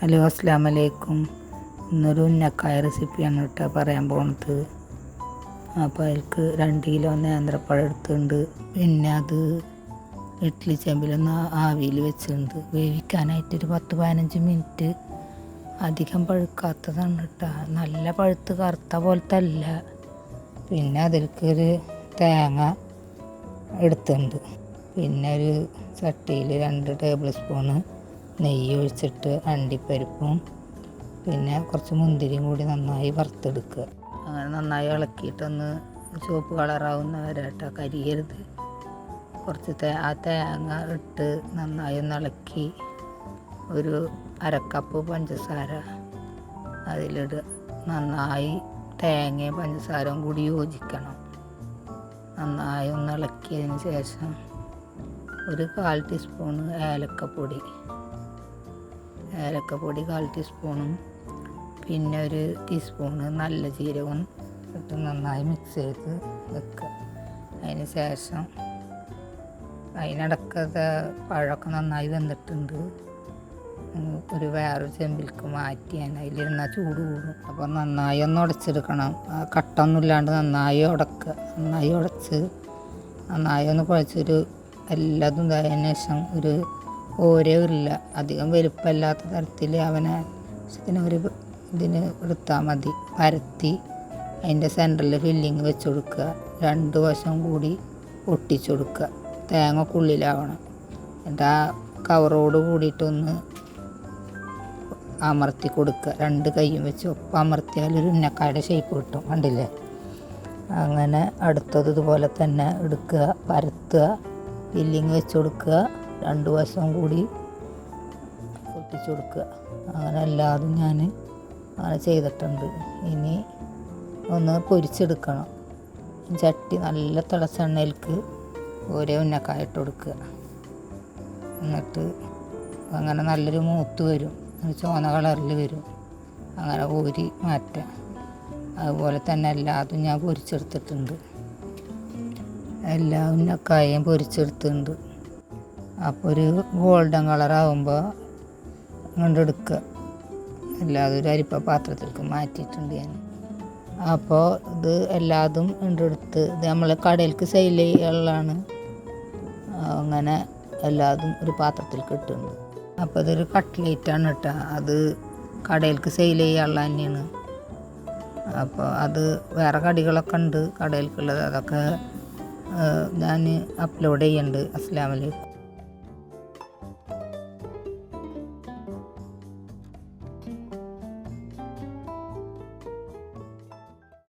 Hello, അസ്സലാമു അലൈക്കും. ഇന്നൊരു ഉന്നക്കായ റെസിപ്പിയാണ് കേട്ടോ പറയാൻ പോകുന്നത്. അപ്പോൾ അതിൽക്ക് 2 കിലോ നേന്ത്രപ്പഴം എടുത്തിട്ടുണ്ട്. പിന്നെ അത് ഇഡ്ഡലി ചെമ്പിലൊന്ന് ആവിയിൽ വെച്ചിട്ടുണ്ട് വേവിക്കാനായിട്ടൊരു 10-15 മിനിറ്റ്. അധികം പഴുക്കാത്തതാണ് കേട്ടോ, നല്ല പഴുത്ത് കറുത്ത പോലത്തെ അല്ല. പിന്നെ അതിൽക്കൊരു തേങ്ങ എടുത്തിട്ടുണ്ട്. പിന്നെ ഒരു ചട്ടിയിൽ 2 ടേബിൾ സ്പൂണ് നെയ്യ് ഒഴിച്ചിട്ട് അണ്ടിപ്പരിപ്പും പിന്നെ കുറച്ച് മുന്തിരിയും കൂടി നന്നായി വറുത്തെടുക്കുക. അങ്ങനെ നന്നായി ഇളക്കിയിട്ടൊന്ന് ചുവപ്പ് കളറാവുന്ന വരെ കേട്ടോ, കരിയരുത്. കുറച്ച് തേങ്ങ ഇട്ട് നന്നായി ഒന്ന് ഇളക്കി ഒരു 1/2 കപ്പ് പഞ്ചസാര അതിലിടുക. നന്നായി തേങ്ങയും പഞ്ചസാരയും കൂടി യോജിക്കണം. നന്നായി ഒന്ന് ഇളക്കിയതിന് ശേഷം ഒരു 1/4 ടീസ്പൂണ് ഏലക്കപ്പൊടി 1/4 ടീസ്പൂണും പിന്നെ ഒരു ടീസ്പൂണ് നല്ല ജീരകവും ഇട്ട് നന്നായി മിക്സ് ചെയ്ത് വെക്കുക. അതിന് ശേഷം അതിനിടക്കത്തെ പഴമൊക്കെ നന്നായി വെന്തിട്ടുണ്ട്. ഒരു വേറൊരു ചെമ്പിലേക്ക് മാറ്റിയാൽ അതിലിരുന്നാൽ ചൂട് കൂടും. അപ്പോൾ നന്നായി ഒന്ന് ഉടച്ചെടുക്കണം. കട്ടൊന്നും ഇല്ലാണ്ട് നന്നായി ഉടക്കുക. നന്നായി ഉടച്ച് നന്നായി ഒന്ന് കുഴച്ചൊരു എല്ലാതും ഇതായതിനു ശേഷം ഒരു ഓരോ ഉരുള അധികം വലുപ്പമില്ലാത്ത തരത്തിൽ അവനെ ഒരു ഇതിന് എടുത്താൽ മതി. പരത്തി അതിൻ്റെ സെൻറ്ററിൽ ഫില്ലിങ് വെച്ച് കൊടുക്കുക. 2 വശം കൂടി ഒട്ടിച്ചു കൊടുക്കുക. തേങ്ങ ഉള്ളിലാവണം. എന്നിട്ട് ആ കവറോട് കൂടിയിട്ടൊന്ന് അമർത്തി കൊടുക്കുക. 2 കൈയും വെച്ച് ഒപ്പം അമർത്തിയാൽ ഒരു ഉന്നക്കായുടെ ഷേപ്പ് കിട്ടും. കണ്ടില്ലേ? അങ്ങനെ അടുത്തത് ഇതുപോലെ തന്നെ എടുക്കുക, പരത്തുക, ഫില്ലിങ് വെച്ച് കൊടുക്കുക, 2 വശം കൂടി ഒട്ടിച്ചു കൊടുക്കുക. അങ്ങനെ എല്ലാതും ഞാൻ അങ്ങനെ ചെയ്തിട്ടുണ്ട്. ഇനി ഒന്ന് പൊരിച്ചെടുക്കണം. ചട്ടി നല്ല തിളച്ച എണ്ണയിലേക്ക് ഒരേ ഉന്നക്കായ ഇട്ട് കൊടുക്കുക. എന്നിട്ട് അങ്ങനെ നല്ലൊരു മൂത്ത് വരും, ചുവന്ന കളറിൽ വരും. അങ്ങനെ ഊരി മാറ്റുക. അതുപോലെ തന്നെ എല്ലാതും ഞാൻ പൊരിച്ചെടുത്തിട്ടുണ്ട്. എല്ലാ ഉന്നക്കായയും പൊരിച്ചെടുത്തിട്ടുണ്ട്. അപ്പോൾ ഒരു ഗോൾഡൻ കളറാകുമ്പോൾ കൊണ്ടെടുക്കുക. എല്ലാതും ഒരു അരിപ്പ പാത്രത്തിലേക്ക് മാറ്റിയിട്ടുണ്ട് ഞാൻ. അപ്പോൾ ഇത് എല്ലാതും കൊണ്ടെടുത്ത് ഇത് നമ്മൾ കടയിലേക്ക് സെയിൽ ചെയ്യാനുള്ളതാണ്. അങ്ങനെ എല്ലാതും ഒരു പാത്രത്തിലേക്ക് ഇട്ടുണ്ട്. അപ്പോൾ ഇതൊരു കട്ട്ലേറ്റാണ് കേട്ടോ. അത് കടയിലേക്ക് സെയിൽ ചെയ്യാനുള്ള തന്നെയാണ്. അപ്പോൾ അത് വേറെ കടികളൊക്കെ ഉണ്ട് കടയിലേക്കുള്ളത്. അതൊക്കെ ഞാൻ അപ്ലോഡ് ചെയ്യുന്നുണ്ട്. അസ്സലാമു അലൈക്കും.